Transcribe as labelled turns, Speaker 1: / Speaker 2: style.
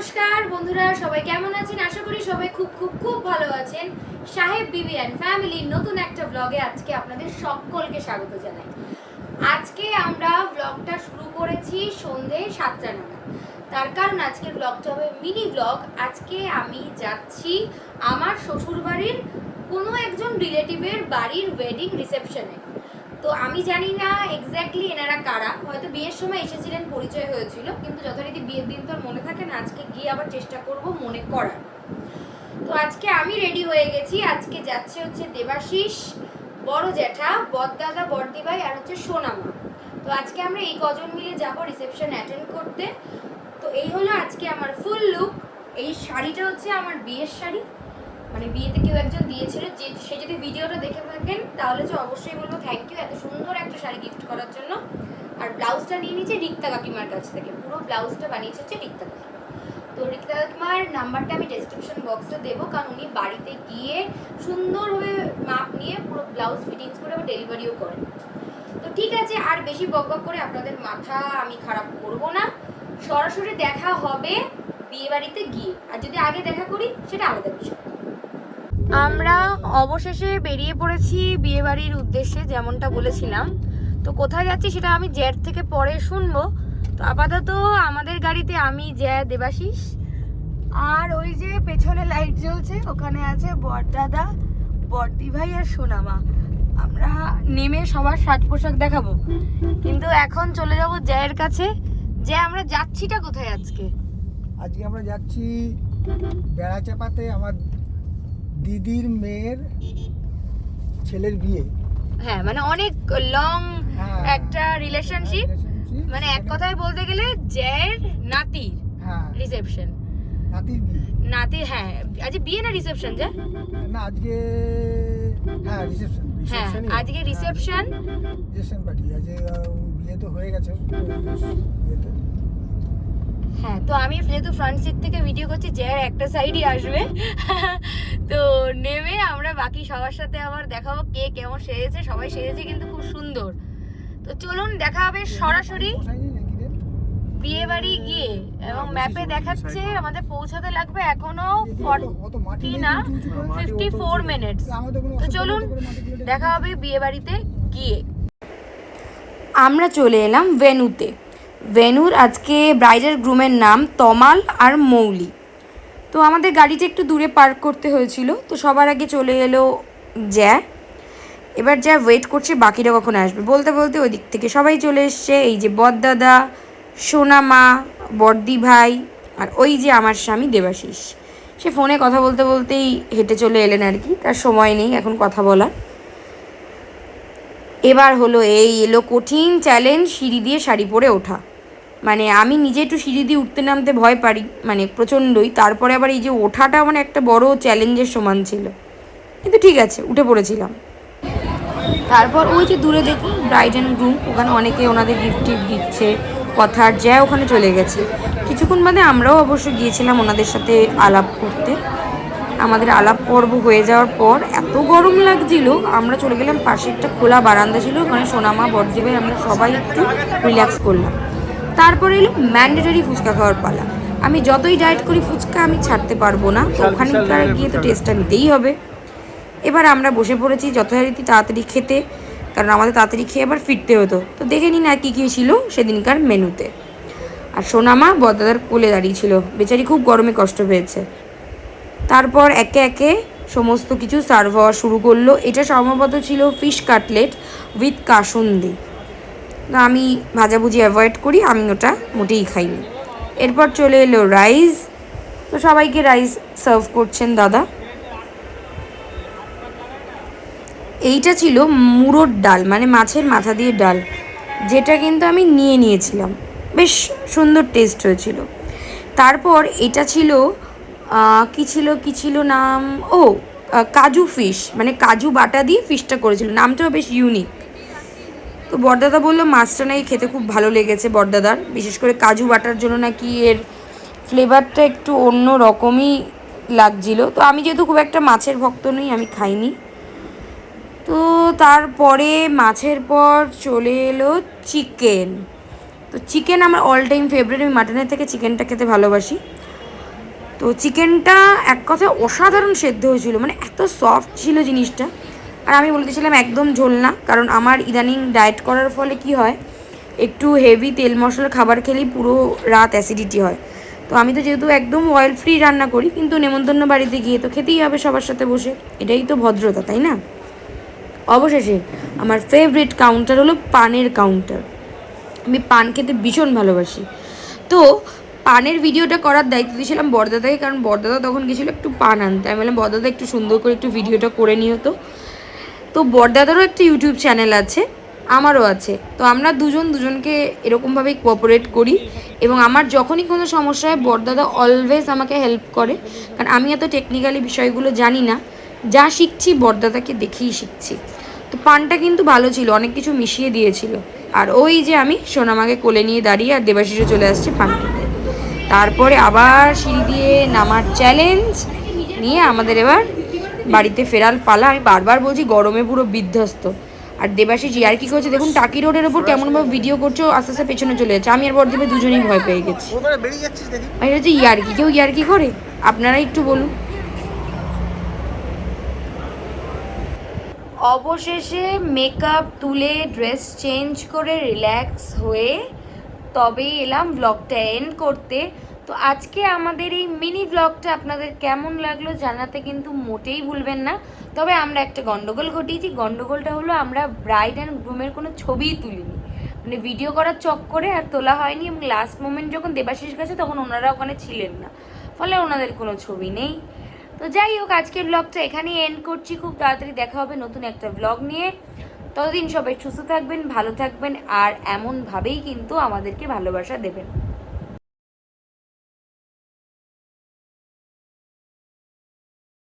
Speaker 1: নমস্কার বন্ধুরা, সবাই কেমন আছেন? আশা করি সবাই খুব খুব খুব ভালো আছেন। সাহেব বিবি অ্যান্ড ফ্যামিলির নতুন একটা ব্লগে আজকে আপনাদের সকলকে স্বাগত জানাই। আজকে আমরা ব্লগটা শুরু করেছি সন্ধে 7টা নাগাদ। তার কারণ আজকের ব্লগটা হবে মিনি ব্লগ। আজকে আমি যাচ্ছি আমার শ্বশুরবাড়ির কোনো একজন রিলেটিভের বাড়ির ওয়েডিং রিসেপশনে। তো আমি জানি না এক্স্যাক্টলি এনারা কারা, হয়তো বিয়ের সময় এসেছিলেন, পরিচয় হয়েছিল, কিন্তু যথারীতি বিয়ের দিন তো আর মনে থাকে না। আজকে গিয়ে আবার চেষ্টা করব মনে করার। তো আজকে আমি রেডি হয়ে গেছি। আজকে যাচ্ছে হচ্ছে দেবাশিস, বড় জ্যাঠা, বড়দাদা, বড়দিভাই আর হচ্ছে সোনামা। তো আজকে আমরা এই কজন মিলে যাব রিসেপশন অ্যাটেন্ড করতে। তো এই হলো আজকে আমার ফুল লুক। এই শাড়িটা হচ্ছে আমার বিয়ের শাড়ি, মানে বিয়েতে কেউ একজন দিয়েছিল, যে সে যদি ভিডিওটা দেখে থাকেন তাহলে যে অবশ্যই বলবো থ্যাংক ইউ এত সুন্দর একটা শাড়ি গিফট করার জন্য। আর ব্লাউজটা নিয়ে নিয়েছে রিক্তা কাকিমার কাছ থেকে, পুরো ব্লাউজটা বানিয়েছে হচ্ছে রিক্তা কাকিমা। তো রিক্তা কাকিমার নাম্বারটা আমি ডেসক্রিপশন বক্সে দেবো, কারণ উনি বাড়িতে গিয়ে সুন্দরভাবে মাপ নিয়ে পুরো ব্লাউজ ফিটিংস করে আবার ডেলিভারিও করেন। তো ঠিক আছে, আর বেশি বকবক করে আপনাদের মাথা আমি খারাপ করব না। সরাসরি দেখা হবে বিয়ে বাড়িতে গিয়ে, আর যদি আগে দেখা করি সেটা আলাদা বিষয়। আমরা অবশেষে বেরিয়ে পড়েছি বিয়ে বাড়ির উদ্দেশ্যে, যেমনটা বলেছিলাম। তো কোথায় যাচ্ছি সেটা আমি জ্যার থেকে পরে শুনবো। তো আপাতত আমাদের গাড়িতে আমি, জ্যা, দেবাশিস, আর ওই যে পেছনে লাইট জ্বলছে ওখানে আছে বড়দাদা, বড়দিভাই আর সোনামা। আমরা নেমে সবার সাজ পোশাক দেখাবো, কিন্তু এখন চলে যাব জ্যায়ের কাছে। জ্যা, আমরা যাচ্ছিটা কোথায় আজকে?
Speaker 2: আজকে আমরা যাচ্ছি বেড়া চাপাতে আমার দিদির মেয়ের ছেলের বিয়ে।
Speaker 1: হ্যাঁ, মানে অনেক লং একটা রিলেশনশিপ, মানে এক কথায় বলতে গেলে জ্যায়ের নাতির রিসেপশন।
Speaker 2: নাতির বিয়ে,
Speaker 1: নাতি, হ্যাঁ। আজকে বিয়ে না রিসেপশন? যা
Speaker 2: না আজকে, হ্যাঁ রিসেপশন।
Speaker 1: হ্যাঁ, আজকে রিসেপশন
Speaker 2: পার্টি। আজকে বিয়ে তো হয়ে গেছে বিয়েতে।
Speaker 1: হ্যাঁ, তো আমি যেহেতু ফ্রন্ট সিট থেকে ভিডিও করছি, জ্যার একটা সাইডই আসবে। তো নেমে আমরা বাকি সবার সাথে আবার দেখাবো কে কেমন সেজেছে। সবাই সেজেছে কিন্তু খুব সুন্দর। তো চলুন দেখা হবে সরাসরি বিয়ে বাড়ি গিয়ে। এবং ম্যাপে দেখাচ্ছে আমাদের পৌঁছাতে লাগবে এখনো 54 মিনিটস। তো চলুন দেখা হবে বিয়ে বাড়িতে গিয়ে। আমরা চলে এলাম ভেন্যুতে। ভেন্যুর আজকে ব্রাইডাল গ্রুমের নাম তমাল আর মৌলি। তো আমাদের গাড়িটা একটু দূরে পার্ক করতে হয়েছিল, তো সবার আগে চলে এলো জ্যা। এবার যা ওয়েট করছে বাকিরা কখন আসবে, বলতে বলতে ওই দিক থেকে সবাই চলে এসছে। এই যে বড়দাদা, সোনামা, বড়দিভাই আর ওই যে আমার স্বামী দেবাশিস। সে ফোনে কথা বলতে বলতেই হেঁটে চলে এলেন আর কি, তার সময় নেই এখন কথা বলার। এবার হলো এলো কঠিন চ্যালেঞ্জ, সিঁড়ি দিয়ে শাড়ি পরে ওঠা। মানে আমি নিজে একটু সিঁড়ি দিয়ে উঠতে নামতে ভয় পারি, মানে প্রচণ্ডই। তারপরে আবার এই যে ওঠাটা মানে একটা বড় চ্যালেঞ্জের সমান ছিল, কিন্তু ঠিক আছে, উঠে পড়েছিলাম। তারপর ওই যে দূরে দেখুন ব্রাইড অ্যান্ড গ্রুম, ওখানে অনেকে ওনাদের গিফট দিচ্ছে। কথার জ্যা ওখানে চলে গেছে। কিছুক্ষণ বাদে আমরাও অবশ্য গিয়েছিলাম ওনাদের সাথে আলাপ করতে। আমাদের আলাপ পর্ব হয়ে যাওয়ার পর এত গরম লাগছিল, আমরা চলে গেলাম পাশে একটা খোলা বারান্দা ছিল, ওখানে সোনামা, বড়দিভাই আমরা সবাই একটু রিল্যাক্স করলাম। তারপরে এলো ম্যান্ডেটরি ফুচকা খাওয়ার পালা। আমি যতই ডায়েট করি ফুচকা আমি ছাড়তে পারবো না, তো ওখানকার গিয়ে তো টেস্টটা নিতেই হবে। এবার আমরা বসে পড়েছি যথারীতি তাড়াতাড়ি খেতে, কারণ আমাদের তাড়াতাড়ি খেয়ে আবার ফিরতে হতো। তো দেখে নিন আর কী কী ছিল সেদিনকার মেনুতে। আর সোনামা বড়দাদার কোলে দাঁড়িয়েছিল, বেচারি খুব গরমে কষ্ট পেয়েছে। তারপর একে একে সমস্ত কিছু সার্ভ হওয়া শুরু করলো। এটা সম্ভবত ছিল ফিশ কাটলেট উইথ কাসুন্দি। আমি ভাজাভুজি অ্যাভয়েড করি, আমি ওটা মোটেই খাইনি। এরপর চলে এলো রাইস। তো সবাইকে রাইস সার্ভ করছেন দাদা। এইটা ছিল মুড়োর ডাল, মানে মাছের মাথা দিয়ে ডাল, যেটা কিন্তু আমি নিয়েছিলাম, বেশ সুন্দর টেস্ট হয়েছিল। তারপর এটা ছিল কি ছিল নাম, কাজু ফিশ, মানে কাজু বাটা দিয়ে ফিশটা করেছিল, নামটাও বেশ ইউনিক। তো বড়দাদা বললো মাছটা নাকি খেতে খুব ভালো লেগেছে বড়দাদার, বিশেষ করে কাজু বাটার জন্য নাকি এর ফ্লেভারটা একটু অন্য রকমই লাগছিল। তো আমি যেহেতু খুব একটা মাছের ভক্ত নই, আমি খাইনি। তো তারপরে মাছের পর চলে এলো চিকেন। তো চিকেন আমার অল টাইম ফেভারিট, আমি মাটনের থেকে চিকেনটা খেতে ভালোবাসি।
Speaker 3: তো চিকেনটা এক কথায় অসাধারণ সেদ্ধ হয়েছিল, মানে এত সফট ছিল জিনিসটা। আর আমি বলে দিয়েছিলাম একদম ঝোল না, কারণ আমার ইদানিং ডায়েট করার ফলে কি হয়, একটু হেভি তেল মশলা খাবার খেলেই পুরো রাত অ্যাসিডিটি হয়। তো আমি তো যেহেতু একদম অয়েল ফ্রি রান্না করি, কিন্তু নেমন্তন্ন বাড়িতে গিয়ে তো খেতেই হবে সবার সাথে বসে, এটাই তো ভদ্রতা, তাই না? অবশেষে আমার ফেভারিট কাউন্টার হলো পানের কাউন্টার। আমি পান খেতে ভীষণ ভালোবাসি। তো পানের ভিডিওটা করার দায়িত্ব দিয়েছিলাম বড়দাদাকে, কারণ বড়দাদা তখন গেছিলো একটু পান আনতে। আমি বললাম বড়দাদা একটু সুন্দর করে একটু ভিডিওটা করে নিও। তো বড়দাদারও একটা ইউটিউব চ্যানেল আছে, আমারও আছে। তো আমরা দুজনকে এরকমভাবেই কোঅপারেট করি, এবং আমার যখনই কোনো সমস্যা হয় বড়দাদা অলওয়েজ আমাকে হেল্প করে, কারণ আমি এত টেকনিক্যালি বিষয়গুলো জানি না। যা শিখছি বড়দাদাকে দেখেই শিখছি। তো পানটা কিন্তু ভালো ছিল, অনেক কিছু মিশিয়ে দিয়েছিল। আর ওই যে আমি সোনামাকে কোলে নিয়ে দাঁড়িয়ে আর দেবাশিসে চলে আসছে পান খেতে। তারপরে আবার সিঁড়ি দিয়ে নামার চ্যালেঞ্জ নিয়ে আমাদের এবার বাড়িতে ফেরাল পালা। আমি বারবার বলছি গরমে পুরো বিধ্বস্ত। আর দেবাশিস ইয়ার কি করছে দেখুন, টাকি রোডের ওপর কেমনভাবে ভিডিও করছো, আস্তে আস্তে পেছনে চলে যাচ্ছে। আমি আর বড়দেবে দুজনেই ভয় পেয়ে গেছি। এটা হচ্ছে ইয়ার্কি, কেউ ইয়ার্কি করে? আপনারা একটু বলুন। অবশেষে মেকআপ তুলে ড্রেস চেঞ্জ করে রিল্যাক্স হয়ে তবেই এলাম ব্লগটা এন্ড করতে। তো আজকে আমাদের এই মিনি ব্লগটা আপনাদের কেমন লাগলো জানাতে কিন্তু মোটেই ভুলবেন না। তবে আমরা একটা গন্ডগোল ঘটিয়েছি। গন্ডগোলটা হলো আমরা ব্রাইড অ্যান্ড গ্রুমের কোনো ছবিই তুলিনি, মানে ভিডিও করার চক্করে আর তোলা হয়নি। এবং লাস্ট মোমেন্ট যখন দেবাশিস গেছে তখন ওনারা ওখানে ছিলেন না, ফলে ওনাদের কোনো ছবি নেই। তো যাই হোক, আজকের ব্লগটা এখানেই এন্ড করছি। খুব তাড়াতাড়ি দেখা হবে নতুন একটা ব্লগ নিয়ে। ততদিন সবাই সুস্থ থাকবেন, ভালো থাকবেন, আর এমনভাবেই কিন্তু আমাদেরকে ভালোবাসা দেবেন।